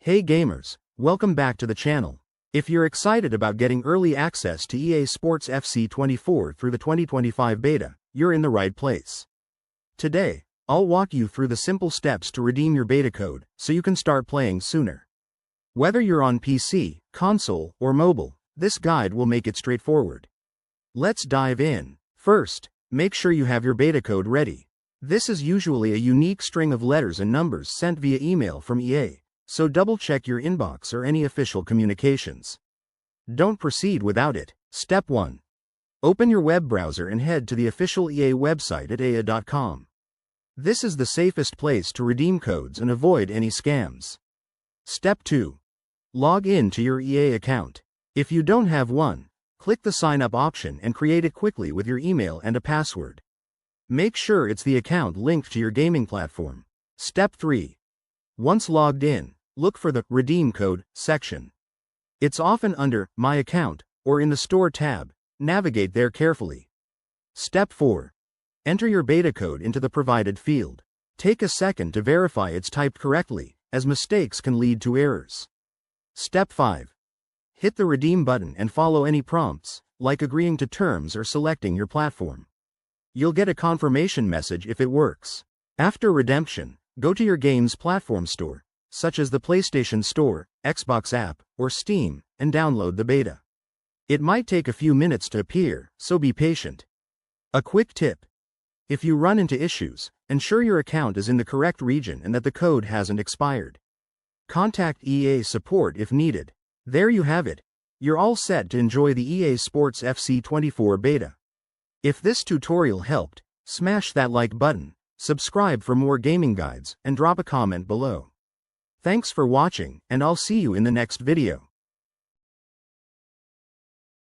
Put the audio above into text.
Hey gamers, welcome back to the channel. If you're excited about getting early access to EA Sports FC 24 through the 2025 beta, you're in the right place. Today, I'll walk you through the simple steps to redeem your beta code so you can start playing sooner. Whether you're on PC, console, or mobile, this guide will make it straightforward. Let's dive in. First, make sure you have your beta code ready. This is usually a unique string of letters and numbers sent via email from EA. So double-check your inbox or any official communications. Don't proceed without it. Step 1. Open your web browser and head to the official EA website at ea.com. This is the safest place to redeem codes and avoid any scams. Step 2. Log in to your EA account. If you don't have one, click the Sign Up option and create it quickly with your email and a password. Make sure it's the account linked to your gaming platform. Step 3. Once logged in, look for the Redeem Code section. It's often under My Account or in the Store tab. Navigate there carefully. Step 4. Enter your beta code into the provided field. Take a second to verify it's typed correctly, as mistakes can lead to errors. Step 5. Hit the Redeem button and follow any prompts, like agreeing to terms or selecting your platform. You'll get a confirmation message if it works. After redemption, go to your game's platform store, such as the PlayStation Store, Xbox app, or Steam, and download the beta. It might take a few minutes to appear, so be patient. A quick tip. If you run into issues, ensure your account is in the correct region and that the code hasn't expired. Contact EA support if needed. There you have it. You're all set to enjoy the EA Sports FC 24 beta. If this tutorial helped, smash that like button. Subscribe for more gaming guides, and drop a comment below. Thanks for watching, and I'll see you in the next video.